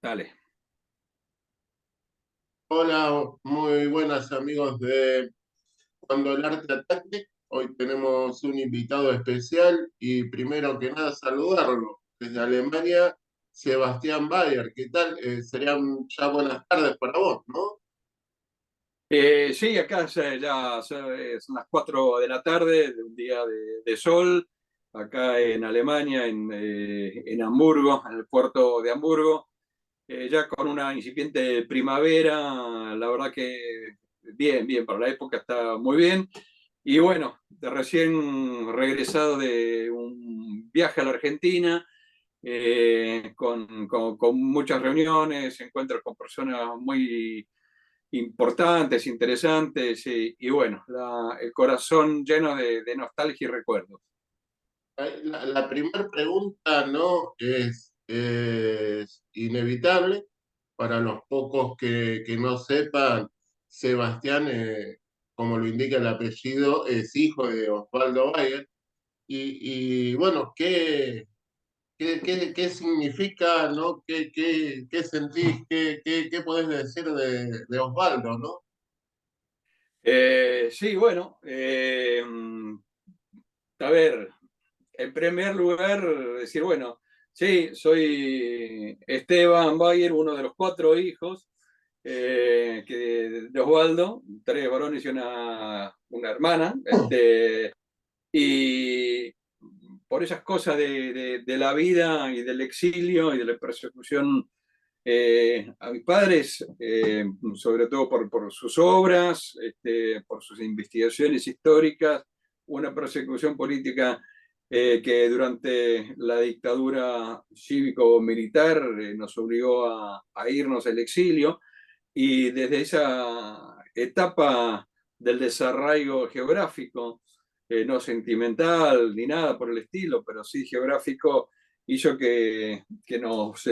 Dale. Hola, muy buenas amigos de Cuando el Arte Ataque. Hoy tenemos un invitado especial y primero que nada saludarlo. Desde Alemania, Sebastián Bayer. ¿Qué tal? Serían ya buenas tardes para vos, ¿no? Sí, acá son las 4 de la tarde de un día de sol, acá en Alemania, en Hamburgo, en el puerto de Hamburgo, ya con una incipiente primavera, la verdad que bien, bien, para la época está muy bien. Y bueno, de recién regresado de un viaje a la Argentina, con muchas reuniones, encuentros con personas muy importantes, interesantes y bueno, el corazón lleno de nostalgia y recuerdos. La primera pregunta, ¿no? Es inevitable para los pocos que no sepan. Sebastián, como lo indica el apellido, es hijo de Osvaldo Bayer. Y bueno, ¿qué significa, ¿no? ¿Qué sentís? ¿Qué podés decir de Osvaldo, ¿no? Sí, bueno, a ver, en primer lugar, decir, bueno, sí, soy Esteban Bayer, uno de los cuatro hijos de Osvaldo, tres varones y una hermana. Y por esas cosas de la vida y del exilio y de la persecución a mis padres, sobre todo por sus obras, por sus investigaciones históricas, una persecución política que durante la dictadura cívico-militar nos obligó a irnos al exilio, y desde esa etapa del desarraigo geográfico, no sentimental ni nada por el estilo, pero sí geográfico, hizo que nos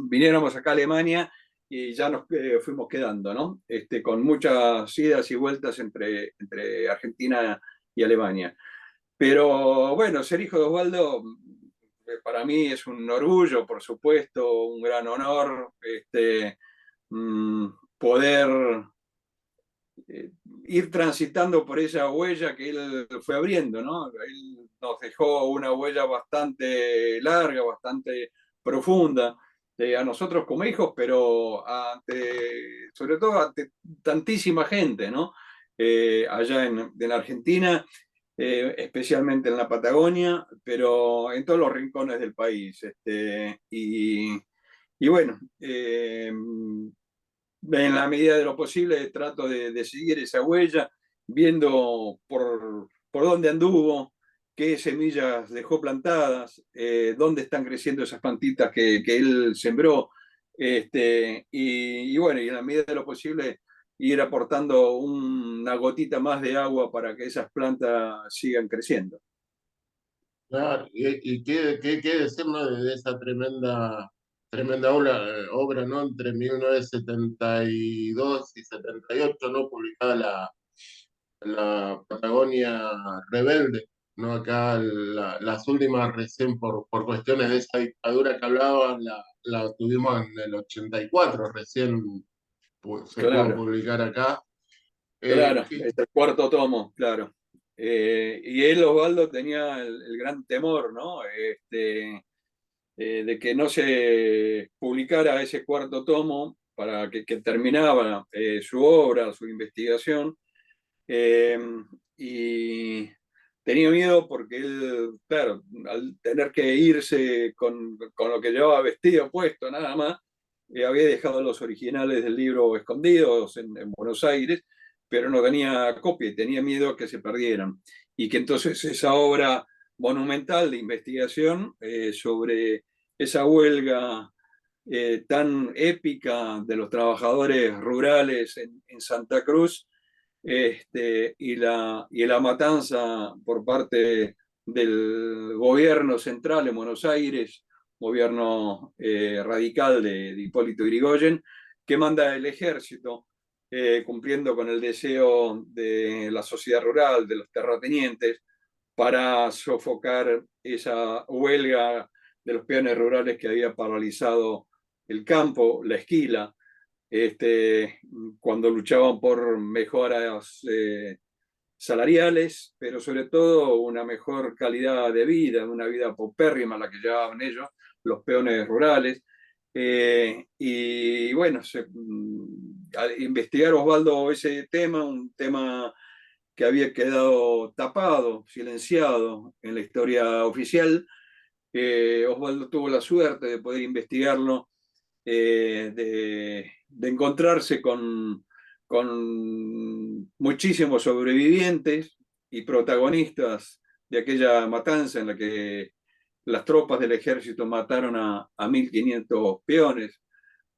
viniéramos acá a Alemania y ya nos fuimos quedando, ¿no? Con muchas idas y vueltas entre Argentina y Alemania. Pero bueno, ser hijo de Osvaldo para mí es un orgullo, por supuesto, un gran honor, mm, poder eh, ir transitando por esa huella que él fue abriendo, ¿no? Él nos dejó una huella bastante larga, bastante profunda, a nosotros como hijos, pero sobre todo ante tantísima gente, ¿no? Allá en Argentina, especialmente en la Patagonia, pero en todos los rincones del país. Y bueno, en la medida de lo posible trato de seguir esa huella, viendo por dónde anduvo, qué semillas dejó plantadas, dónde están creciendo esas plantitas que él sembró. Y bueno, y en la medida de lo posible ir aportando una gotita más de agua para que esas plantas sigan creciendo. Claro, y qué decir, ¿no? De esa tremenda obra, ¿no? Entre 1972 y 78, ¿no? Publicada la Patagonia Rebelde, ¿no? Acá las últimas recién por cuestiones de esa dictadura que hablaban, la tuvimos en el 84 recién se pudo Claro. publicar acá. Claro, ¿Qué? es el cuarto tomo, claro. Y él, Osvaldo, tenía el gran temor, ¿no? De que no se publicara ese cuarto tomo para que terminaba su obra, su investigación. eh, y tenía miedo porque él, claro, al tener que irse con lo que llevaba vestido puesto, nada más, había dejado los originales del libro escondidos en Buenos Aires, pero no tenía copia y tenía miedo que se perdieran. Y que entonces esa obra monumental de investigación sobre esa huelga tan épica de los trabajadores rurales en Santa Cruz, y la matanza por parte del gobierno central en Buenos Aires, gobierno radical de Hipólito Yrigoyen, que manda el ejército, cumpliendo con el deseo de la sociedad rural, de los terratenientes, para sofocar esa huelga de los peones rurales que había paralizado el campo, la esquila, cuando luchaban por mejoras salariales, pero sobre todo una mejor calidad de vida, una vida paupérrima la que llevaban ellos, los peones rurales. Y bueno, al investigar Osvaldo ese tema, un tema que había quedado tapado, silenciado en la historia oficial, Osvaldo tuvo la suerte de poder investigarlo, de encontrarse con muchísimos sobrevivientes y protagonistas de aquella matanza en la que las tropas del ejército mataron a 1.500 peones,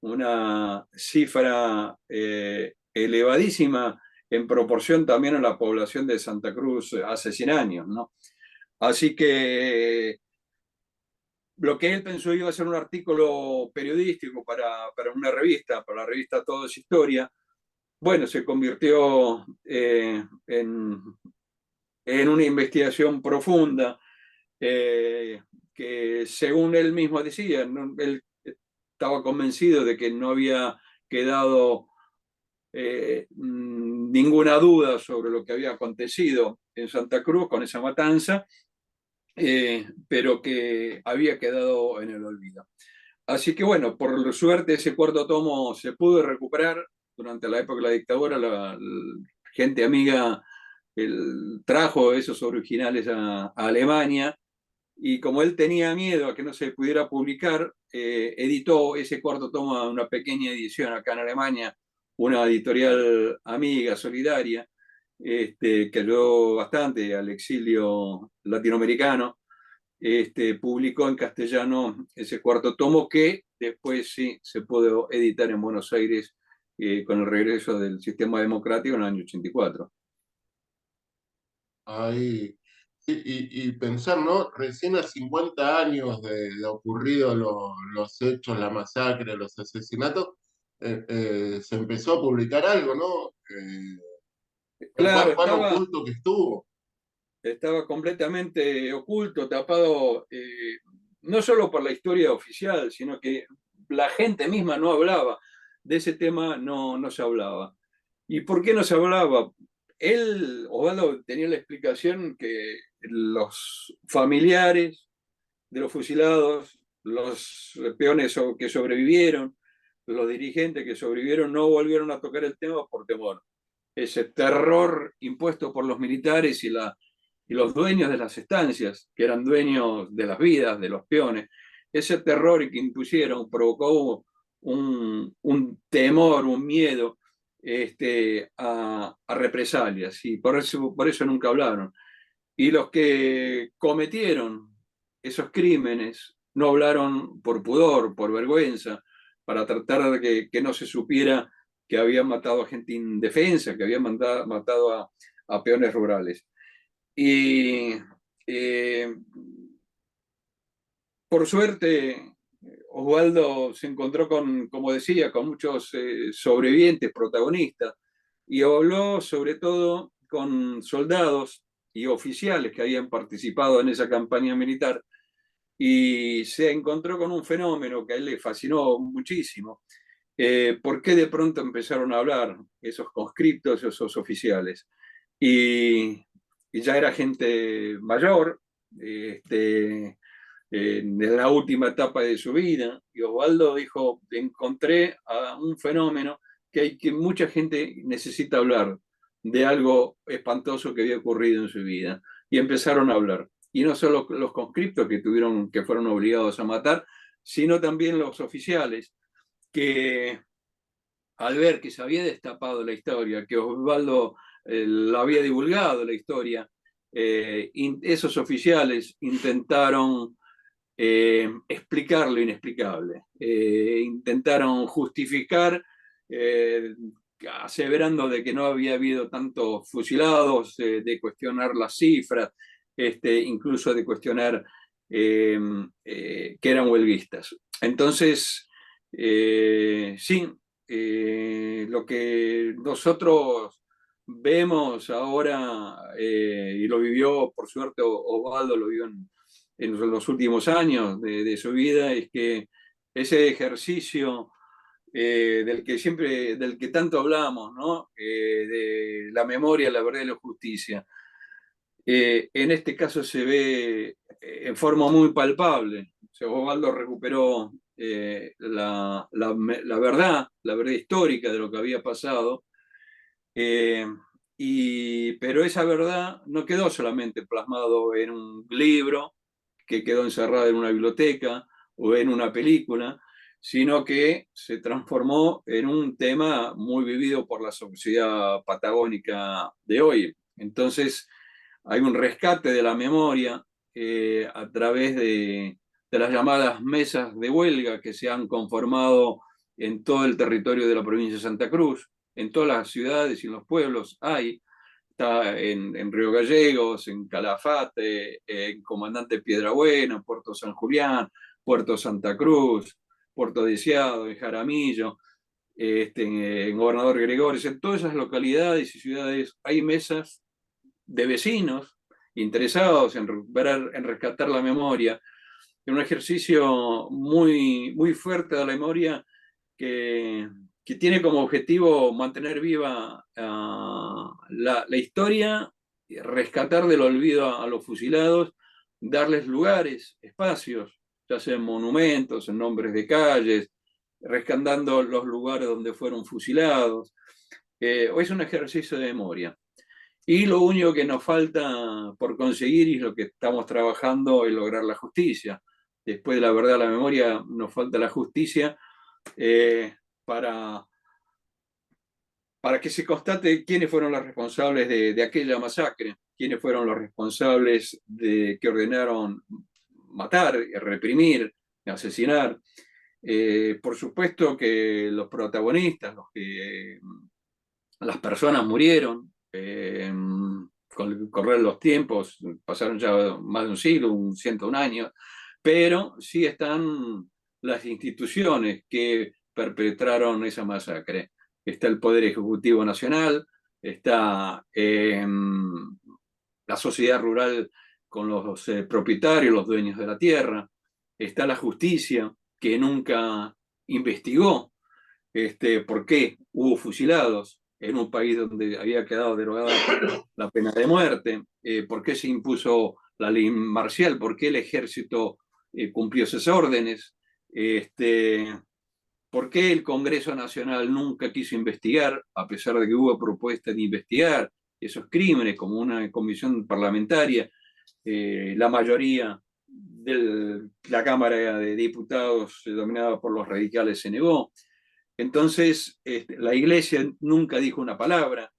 una cifra elevadísima en proporción también a la población de Santa Cruz hace 100 años, ¿no? Así que lo que él pensó iba a ser un artículo periodístico para una revista, para la revista Todo es Historia, bueno, se convirtió en una investigación profunda, que según él mismo decía, ¿no? Él estaba convencido de que no había quedado ninguna duda sobre lo que había acontecido en Santa Cruz con esa matanza, pero que había quedado en el olvido. Así que bueno, por suerte ese cuarto tomo se pudo recuperar durante la época de la dictadura. La gente amiga trajo esos originales a Alemania, y como él tenía miedo a que no se pudiera publicar, editó ese cuarto tomo a una pequeña edición acá en Alemania, una editorial amiga, solidaria, que ayudó bastante al exilio latinoamericano. Publicó en castellano ese cuarto tomo que después sí se pudo editar en Buenos Aires, con el regreso del sistema democrático en el año 84. Ahí, sí, y pensar, ¿no? Recién a 50 años de ocurrido los hechos, la masacre, los asesinatos, se empezó a publicar algo, ¿no? Claro, Cuán oculto que estuvo. estaba completamente oculto, tapado, no solo por la historia oficial, sino que la gente misma no hablaba de ese tema, no se hablaba. ¿Y por qué no se hablaba? Él, Osvaldo, tenía la explicación que los familiares de los fusilados, los peones que sobrevivieron, los dirigentes que sobrevivieron, no volvieron a tocar el tema por temor. Ese terror impuesto por los militares y los dueños de las estancias, que eran dueños de las vidas de los peones, ese terror que impusieron provocó un temor, un miedo, a represalias, y por eso nunca hablaron. Y los que cometieron esos crímenes no hablaron por pudor, por vergüenza, para tratar de que no se supiera que habían matado a gente indefensa, que habían matado a peones rurales. Y eh, por suerte, Osvaldo se encontró con, como decía, con muchos sobrevivientes, protagonistas, y habló sobre todo con soldados y oficiales que habían participado en esa campaña militar, y se encontró con un fenómeno que a él le fascinó muchísimo. ¿Por qué de pronto empezaron a hablar esos conscriptos, esos oficiales? Y, y ya era gente mayor, en la última etapa de su vida, y Osvaldo dijo: encontré a un fenómeno que mucha gente necesita hablar de algo espantoso que había ocurrido en su vida. Y empezaron a hablar. Y no solo los conscriptos que fueron obligados a matar, sino también los oficiales, que al ver que se había destapado la historia, que Osvaldo la había divulgado la historia, esos oficiales intentaron explicar lo inexplicable, intentaron justificar, eh, aseverando de que no había habido tantos fusilados, de cuestionar las cifras, incluso de cuestionar que eran huelguistas. Entonces, sí, lo que nosotros vemos ahora, y lo vivió, por suerte, Osvaldo lo vio en los últimos años de su vida, es que ese ejercicio del que tanto hablamos, ¿no? De la memoria, la verdad y la justicia. En este caso se ve en forma muy palpable. O sea, Osvaldo recuperó la verdad histórica de lo que había pasado, eh, pero esa verdad no quedó solamente plasmado en un libro que quedó encerrado en una biblioteca o en una película, sino que se transformó en un tema muy vivido por la sociedad patagónica de hoy. Entonces, hay un rescate de la memoria a través de las llamadas mesas de huelga que se han conformado en todo el territorio de la provincia de Santa Cruz, en todas las ciudades y en los pueblos hay. Está en Río Gallegos, en Calafate, en Comandante Piedrabuena, en Puerto San Julián, Puerto Santa Cruz, Puerto Deseado, en Jaramillo, en Gobernador Gregores. En todas esas localidades y ciudades hay mesas de vecinos interesados en recuperar, en rescatar la memoria, en un ejercicio muy fuerte de la memoria que, que tiene como objetivo mantener viva la historia, rescatar del olvido a los fusilados, darles lugares, espacios, ya sean monumentos, en nombres de calles, rescatando los lugares donde fueron fusilados. Hoy es un ejercicio de memoria. Y lo único que nos falta por conseguir y lo que estamos trabajando es lograr la justicia. Después de la verdad, la memoria, nos falta la justicia eh, para, para que se constate quiénes fueron los responsables de aquella masacre, quiénes fueron los responsables que ordenaron matar, reprimir, asesinar. Por supuesto que los protagonistas, las personas murieron, con el correr de los tiempos, pasaron ya más de un siglo, 101 años, pero sí están las instituciones que perpetraron esa masacre. Está el Poder Ejecutivo Nacional, está la sociedad rural con los propietarios, los dueños de la tierra, está la justicia que nunca investigó por qué hubo fusilados en un país donde había quedado derogada la pena de muerte, por qué se impuso la ley marcial, por qué el ejército cumplió esas órdenes, por qué el Congreso Nacional nunca quiso investigar, a pesar de que hubo propuesta de investigar esos crímenes como una comisión parlamentaria. La mayoría de la Cámara de Diputados, dominada por los radicales, se negó. Entonces, la iglesia nunca dijo una palabra.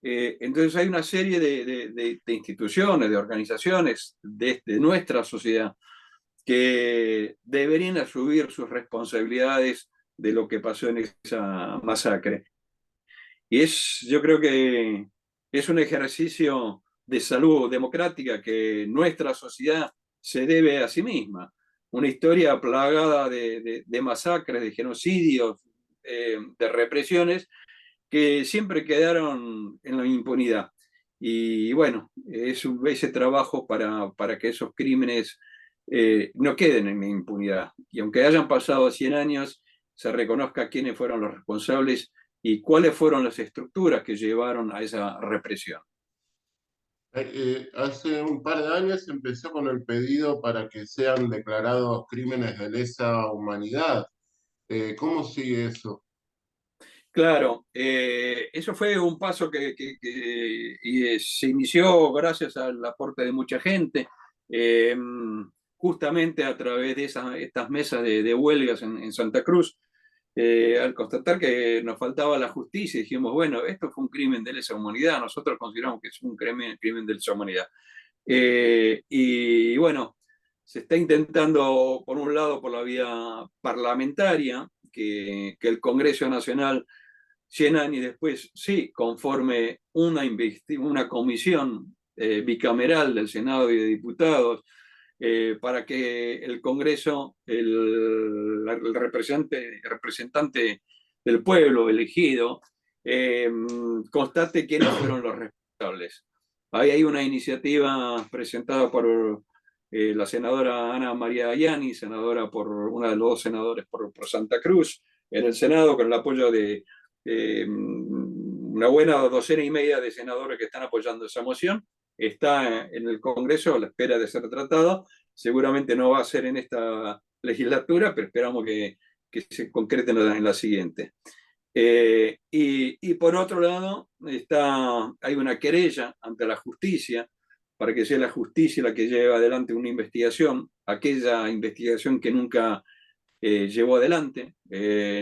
Entonces hay una serie de instituciones, de organizaciones de nuestra sociedad que deberían asumir sus responsabilidades de lo que pasó en esa masacre. Y yo creo que es un ejercicio de salud democrática que nuestra sociedad se debe a sí misma. Una historia plagada de masacres, de genocidios, de represiones que siempre quedaron en la impunidad. Y bueno, es ese trabajo para que esos crímenes no queden en la impunidad. Y aunque hayan pasado 100 años, se reconozca quiénes fueron los responsables y cuáles fueron las estructuras que llevaron a esa represión. Hace un par de años empezó con el pedido para que sean declarados crímenes de lesa humanidad. ¿Cómo sigue eso? Claro, eso fue un paso se inició gracias al aporte de mucha gente, eh, justamente a través de estas mesas de huelgas en Santa Cruz. Al constatar que nos faltaba la justicia, dijimos, bueno, esto fue un crimen de lesa humanidad, nosotros consideramos que es un crimen de lesa humanidad. Y bueno, se está intentando, por un lado, por la vía parlamentaria, que el Congreso Nacional 100 años después, sí, conforme una comisión bicameral del Senado y de Diputados, para que el Congreso, el representante del pueblo elegido, eh, constate quiénes fueron los responsables. Ahí hay una iniciativa presentada por la senadora Ana María Ayani, senadora una de los dos senadores por Santa Cruz, en el Senado, con el apoyo de una buena docena y media de senadores que están apoyando esa moción. Está en el Congreso a la espera de ser tratado. Seguramente no va a ser en esta legislatura, pero esperamos que se concrete en la siguiente. Y por otro lado, hay una querella ante la justicia para que sea la justicia la que lleve adelante una investigación, aquella investigación que nunca llevó adelante,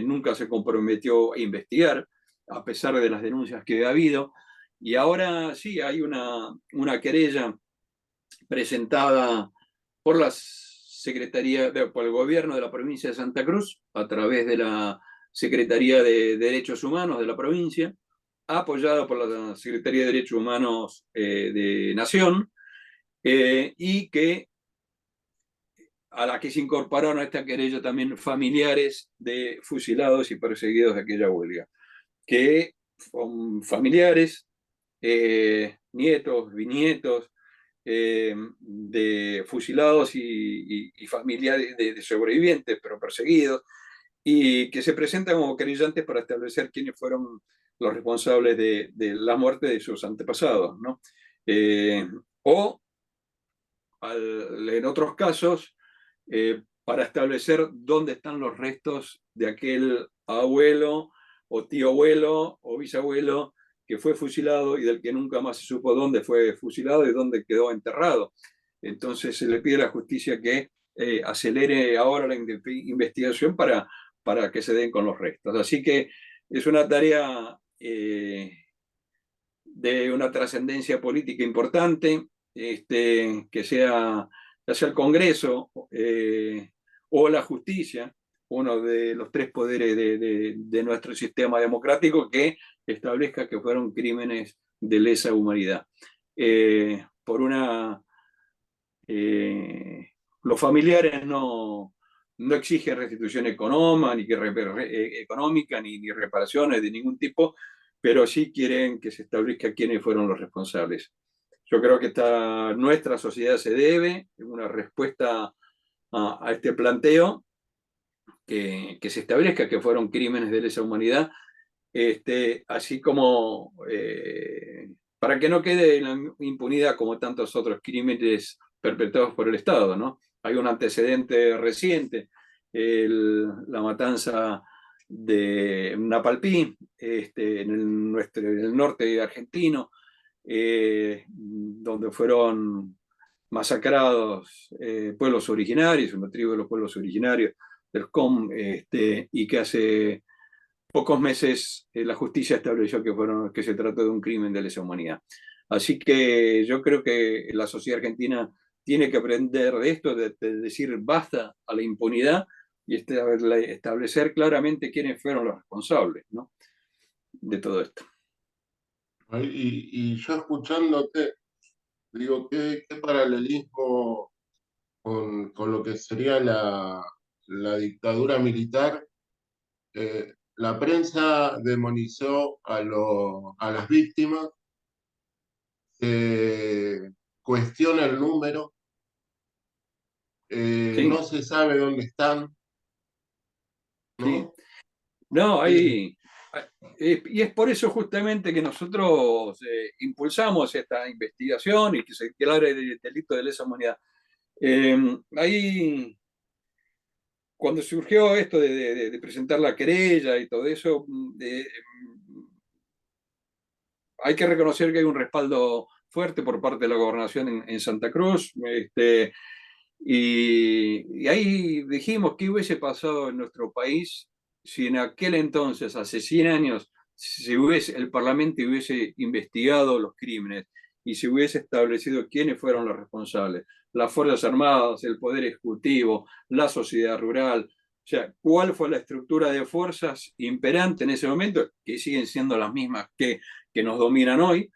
nunca se comprometió a investigar, a pesar de las denuncias que ha habido. Y ahora sí, hay una querella presentada por la por el gobierno de la provincia de Santa Cruz, a través de la Secretaría de Derechos Humanos de la provincia, apoyada por la Secretaría de Derechos Humanos de Nación, y a la que se incorporaron a esta querella también familiares de fusilados y perseguidos de aquella huelga, que son familiares, nietos, bisnietos, de fusilados y familiares de sobrevivientes, pero perseguidos, y que se presentan como querellantes para establecer quiénes fueron los responsables de la muerte de sus antepasados, ¿no? O en otros casos, para establecer dónde están los restos de aquel abuelo o tío abuelo o bisabuelo que fue fusilado y del que nunca más se supo dónde fue fusilado y dónde quedó enterrado. Entonces se le pide a la justicia que acelere ahora la investigación para que se den con los restos. Así que es una tarea de una trascendencia política importante, que sea, ya sea el Congreso o la justicia, uno de los tres poderes de nuestro sistema democrático, que establezca que fueron crímenes de lesa humanidad. Por una... los familiares no exigen restitución económica, ni reparaciones de ningún tipo, pero sí quieren que se establezca quiénes fueron los responsables. Yo creo que nuestra sociedad se debe una respuesta a este planteo, que se establezca que fueron crímenes de lesa humanidad, así como para que no quede en la impunidad como tantos otros crímenes perpetrados por el Estado, ¿no? Hay un antecedente reciente, la matanza de Napalpí, en el norte argentino, donde fueron masacrados pueblos originarios, una tribu de los pueblos originarios del COM, y que hace pocos meses la justicia estableció que se trató de un crimen de lesa humanidad. Así que yo creo que la sociedad argentina tiene que aprender de esto, de decir basta a la impunidad y establecer claramente quiénes fueron los responsables, ¿no?, de todo esto. Y yo escuchándote, digo, ¿qué paralelismo con lo que sería la dictadura militar? La prensa demonizó a las víctimas, cuestiona el número, Sí, no se sabe dónde están, sí. ¿no? No, Eh, y es por eso justamente que nosotros impulsamos esta investigación y que se declare el delito de lesa humanidad. Ahí, cuando surgió esto de presentar la querella y todo eso, hay que reconocer que hay un respaldo fuerte por parte de la gobernación en Santa Cruz. Y ahí dijimos qué hubiese pasado en nuestro país si en aquel entonces, hace 100 años, el Parlamento hubiese investigado los crímenes y se hubiese establecido quiénes fueron los responsables, las Fuerzas Armadas, el Poder Ejecutivo, la sociedad rural. O sea, ¿cuál fue la estructura de fuerzas imperante en ese momento? Que siguen siendo las mismas que nos dominan hoy.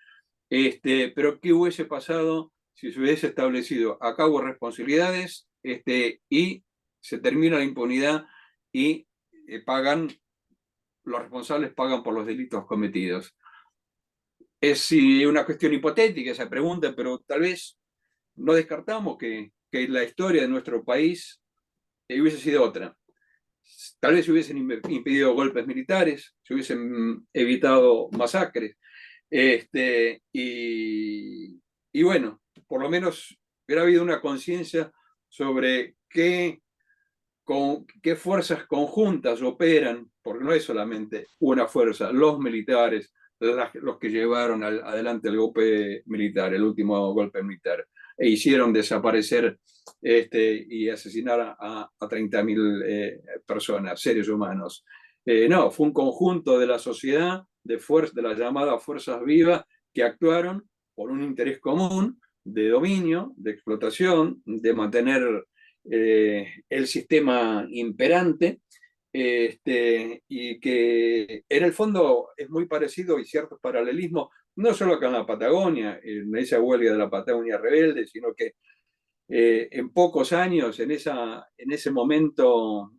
Pero ¿qué hubiese pasado si se hubiese establecido a cabo responsabilidades, y se termina la impunidad y los responsables pagan por los delitos cometidos? Es una cuestión hipotética esa pregunta, pero tal vez no descartamos que la historia de nuestro país hubiese sido otra. Tal vez se hubiesen impedido golpes militares, se hubiesen evitado masacres. Y bueno, por lo menos hubiera habido una conciencia sobre qué fuerzas conjuntas operan, porque no es solamente una fuerza, los militares, los que llevaron adelante el golpe militar, el último golpe militar, e hicieron desaparecer y asesinar a 30.000 personas, seres humanos. No, fue un conjunto de la sociedad, de las llamadas fuerzas vivas, que actuaron por un interés común de dominio, de explotación, de mantener el sistema imperante, y que en el fondo es muy parecido y ciertos paralelismos, no solo acá en la Patagonia, en esa huelga de la Patagonia rebelde, sino que en pocos años, en ese momento,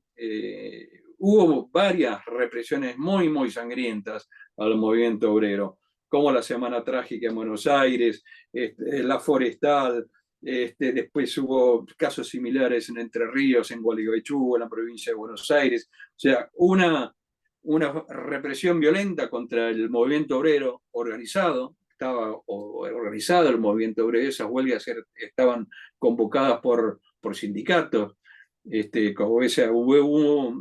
hubo varias represiones muy, muy sangrientas al movimiento obrero, como la Semana Trágica en Buenos Aires, la Forestal, después hubo casos similares en Entre Ríos, en Gualeguaychú, en la provincia de Buenos Aires. O sea, una represión violenta contra el movimiento obrero organizado. Estaba organizado el movimiento obrero, esas huelgas estaban convocadas por sindicatos. Como ese,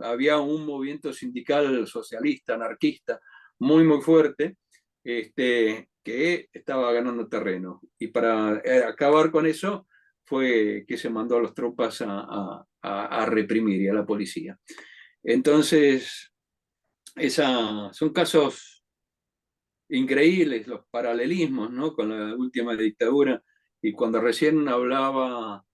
había un movimiento sindical socialista, anarquista, muy, muy fuerte, que estaba ganando terreno. Y para acabar con eso fue que se mandó a las tropas a reprimir, y a la policía. Entonces, son casos increíbles, los paralelismos, ¿no?, con la última dictadura. Y cuando recién hablaba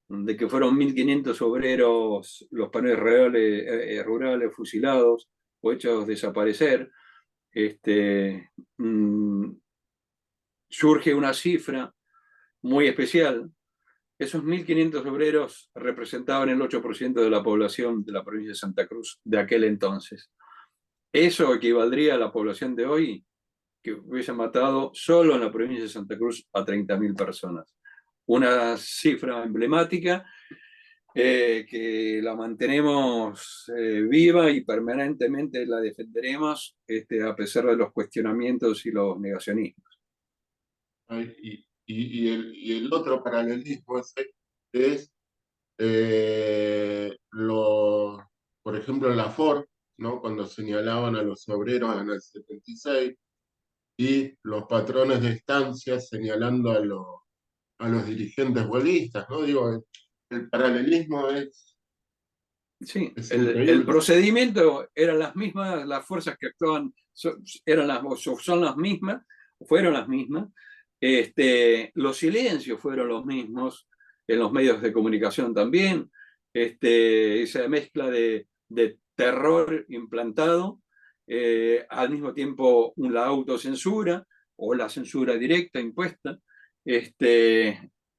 de que fueron 1.500 obreros los paneles rurales fusilados o hechos desaparecer, mmm, surge una cifra muy especial. Esos 1.500 obreros representaban el 8% de la población de la provincia de Santa Cruz de aquel entonces. Eso equivaldría a la población de hoy, que hubiese matado solo en la provincia de Santa Cruz a 30.000 personas. Una cifra emblemática, que la mantenemos viva y permanentemente la defenderemos, a pesar de los cuestionamientos y los negacionismos. Y el otro paralelismo es por ejemplo, la Ford, ¿no? Cuando señalaban a los obreros en el 76 y los patrones de estancia señalando a los dirigentes huelguistas, ¿no? Digo, el paralelismo Sí, es el increíble. procedimiento eran las mismas, las fuerzas que actuaban son las mismas, fueron las mismas, los silencios fueron los mismos en los medios de comunicación también, esa mezcla de terror implantado, al mismo tiempo la autocensura o la censura directa impuesta,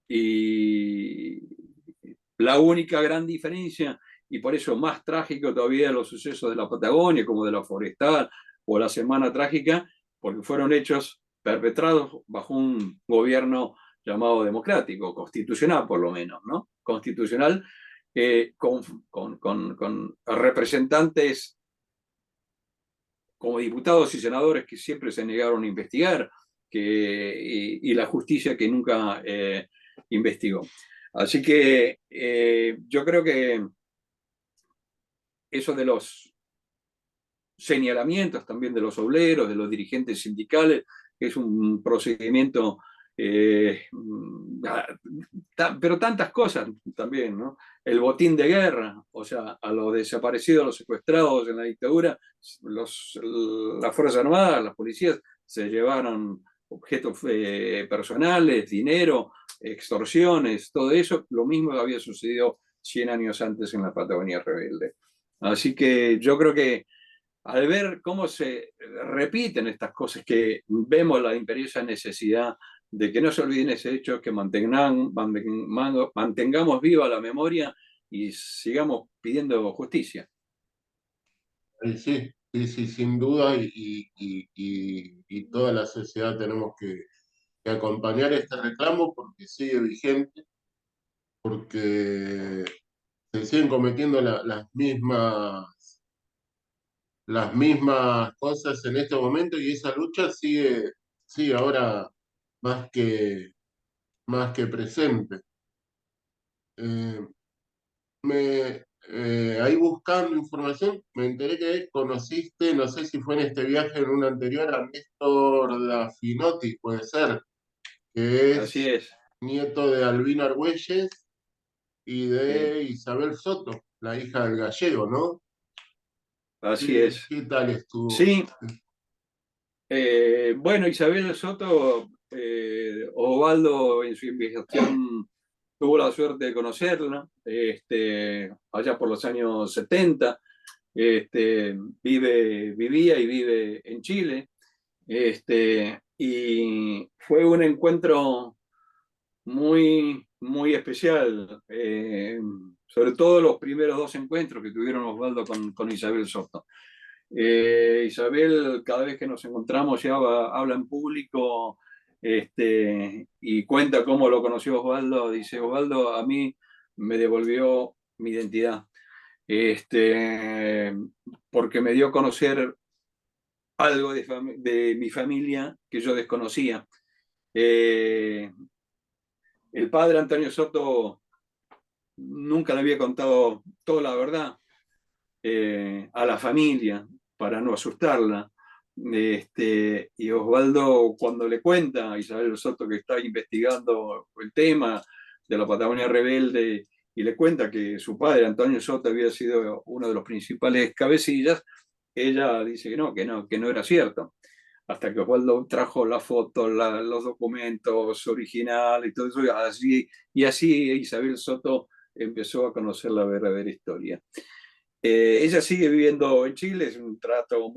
y la única gran diferencia, y por eso más trágico todavía, los sucesos de la Patagonia, como de la Forestal o la Semana Trágica, porque fueron hechos perpetrados bajo un gobierno llamado democrático, constitucional por lo menos, ¿no? Constitucional, con representantes como diputados y senadores que siempre se negaron a investigar, y la justicia que nunca investigó. Así que yo creo que eso de los señalamientos también de los obreros, de los dirigentes sindicales, es un procedimiento, pero tantas cosas también, ¿no? El botín de guerra, o sea, a los desaparecidos, a los secuestrados en la dictadura, las Fuerzas Armadas, las policías, se llevaron objetos personales, dinero, extorsiones, todo eso. Lo mismo había sucedido 100 años antes en la Patagonia rebelde. Así que yo creo que al ver cómo se repiten estas cosas, que vemos la imperiosa necesidad de que no se olviden ese hecho, que mantengamos viva la memoria y sigamos pidiendo justicia. Sí, sí, sí, sin duda, y toda la sociedad tenemos que acompañar este reclamo porque sigue vigente, porque se siguen cometiendo las mismas cosas en este momento y esa lucha sigue ahora más más que presente. Eh, ahí buscando información, me enteré que conociste, no sé si fue en este viaje o en un anterior, a Néstor Daffinotti, puede ser, que Así es es, nieto de Albino Argüelles y sí, de Isabel Soto, la hija del gallego, ¿no? así es. ¿Qué tal estuvo? Sí, bueno, Isabel Soto, Osvaldo en su investigación tuvo la suerte de conocerla, allá por los años 70, vivía y vive en Chile, y fue un encuentro muy especial, sobre todo los primeros dos encuentros que tuvieron Osvaldo con Isabel Soto. Isabel, cada vez que nos encontramos, ya habla en público, y cuenta cómo lo conoció Osvaldo. Dice, Osvaldo a mí me devolvió mi identidad, este, porque me dio a conocer algo de mi familia que yo desconocía. Eh, el padre Antonio Soto nunca le había contado toda la verdad, a la familia para no asustarla. Y Osvaldo, cuando le cuenta a Isabel Soto que está investigando el tema de la Patagonia Rebelde y le cuenta que su padre, Antonio Soto, había sido uno de los principales cabecillas, ella dice que no era cierto. Hasta que Osvaldo trajo la foto, los documentos originales y todo eso, y así Isabel Soto empezó a conocer la verdadera historia. Ella sigue viviendo en Chile, es un trato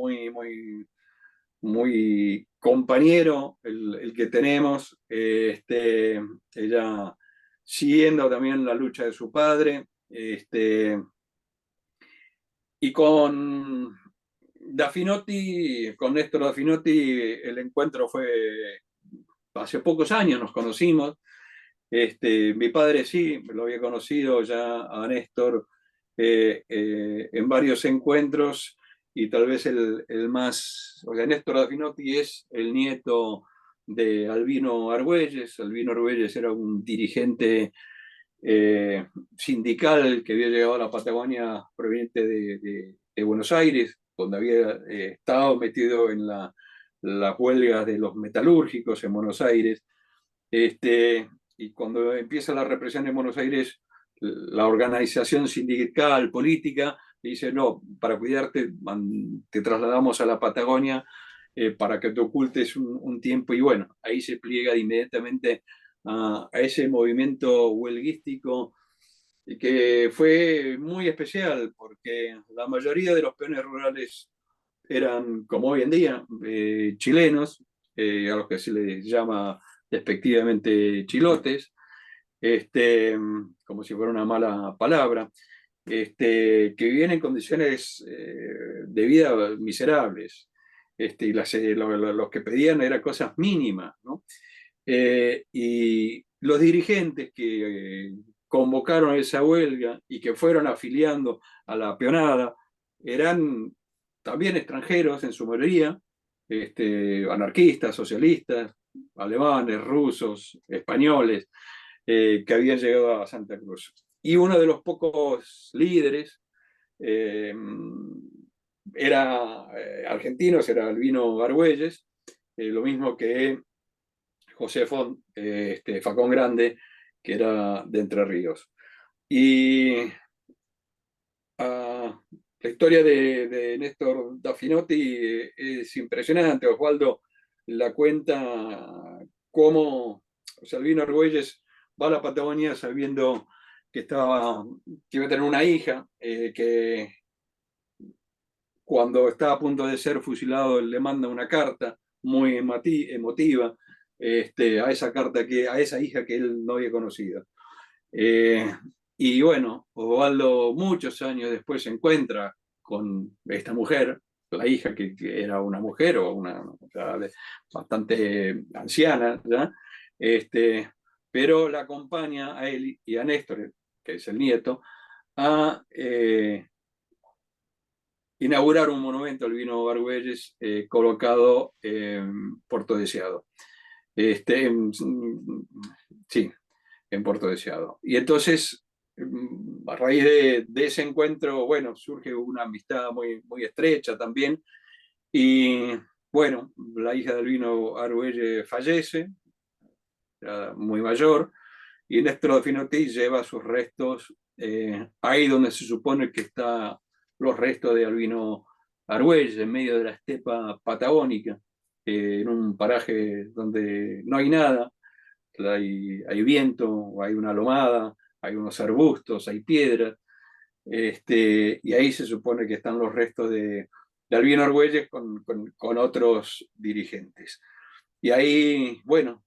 muy compañero el que tenemos. Ella siguiendo también la lucha de su padre. Y con Néstor Daffinotti, el encuentro fue hace pocos años, nos conocimos. Mi padre sí, lo había conocido ya a Néstor, en varios encuentros, y tal vez el más, o sea, Néstor Daffinotti es el nieto de Albino Argüelles. Albino Argüelles era un dirigente eh, sindical que había llegado a la Patagonia proveniente de Buenos Aires, donde había estado metido en las huelgas de los metalúrgicos en Buenos Aires. Y cuando empieza la represión en Buenos Aires, la organización sindical, política, dice, no, para cuidarte te trasladamos a la Patagonia, para que te ocultes un tiempo. Y bueno, ahí se pliega inmediatamente a ese movimiento huelguístico, que fue muy especial, porque la mayoría de los peones rurales eran, como hoy en día, chilenos, a los que se les llama despectivamente chilotes, como si fuera una mala palabra, que vivían en condiciones de vida miserables, y los que pedían eran cosas mínimas, ¿no? Y los dirigentes que convocaron esa huelga y que fueron afiliando a la peonada eran también extranjeros en su mayoría, anarquistas, socialistas, alemanes, rusos, españoles, que habían llegado a Santa Cruz. Y uno de los pocos líderes eh, era argentino, era Albino Argüelles, lo mismo que José Facón Grande, que era de Entre Ríos. Y la historia de Néstor Daffinotti es impresionante. Osvaldo la cuenta cómo Albino Argüelles va a la Patagonia sabiendo que, que iba a tener una hija, que cuando está a punto de ser fusilado le manda una carta muy emotiva, a esa carta a esa hija que él no había conocido. Eh, y bueno, Osvaldo muchos años después se encuentra con esta mujer, la hija que era una mujer o una, o sea, bastante anciana, ¿ya? pero la acompaña a él y a Néstor, que es el nieto, a inaugurar un monumento al vino Argüelles colocado en Puerto Deseado. Sí, en Puerto Deseado. Y entonces, a raíz de ese encuentro, bueno, surge una amistad muy, muy estrecha también. Y bueno, la hija del vino Argüelles fallece, ya muy mayor, y Néstor Finotti lleva sus restos ahí donde se supone que están los restos de Albino Argüelles, en medio de la estepa patagónica, en un paraje donde no hay nada, hay viento, hay una lomada, hay unos arbustos, hay piedras, y ahí se supone que están los restos de Albino Argüelles con otros dirigentes. Y ahí, bueno,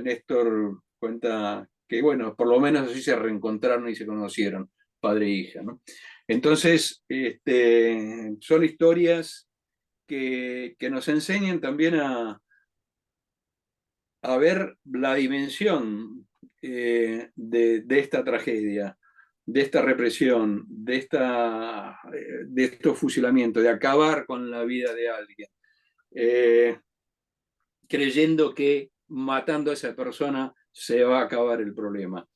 Néstor cuenta que, bueno, por lo menos así se reencontraron y se conocieron, padre e hija, ¿no? Entonces, son historias que nos enseñan también a ver la dimensión de esta tragedia, de esta represión, de estos fusilamientos, de acabar con la vida de alguien. Eh, Creyendo que matando a esa persona se va a acabar el problema.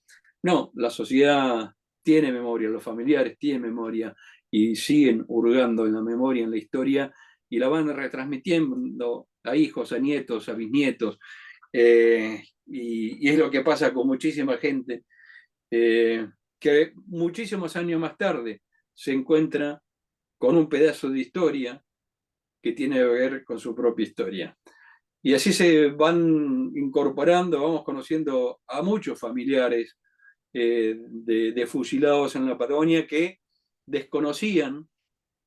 No, la sociedad tiene memoria, los familiares tienen memoria y siguen hurgando en la memoria, en la historia, y la van retransmitiendo a hijos, a nietos, a bisnietos. Y es lo que pasa con muchísima gente que muchísimos años más tarde se encuentra con un pedazo de historia que tiene que ver con su propia historia. Y así se van incorporando, vamos conociendo a muchos familiares de fusilados en la Patagonia que desconocían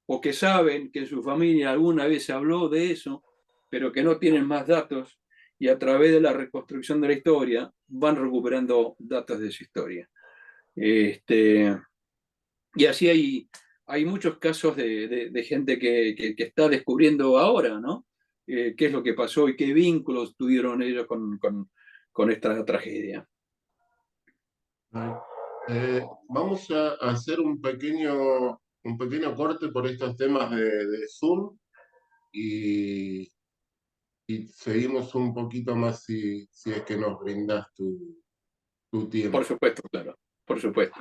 o que saben que en su familia alguna vez se habló de eso, pero que no tienen más datos y a través de la reconstrucción de la historia van recuperando datos de esa historia. Este, y así hay muchos casos de gente que está descubriendo ahora, ¿no? Qué es lo que pasó y qué vínculos tuvieron ellos con esta tragedia. Vamos a hacer un pequeño corte por estos temas de Zoom y, y seguimos un poquito más si es que nos brindas tu Por tiempo. supuesto, claro, por supuesto.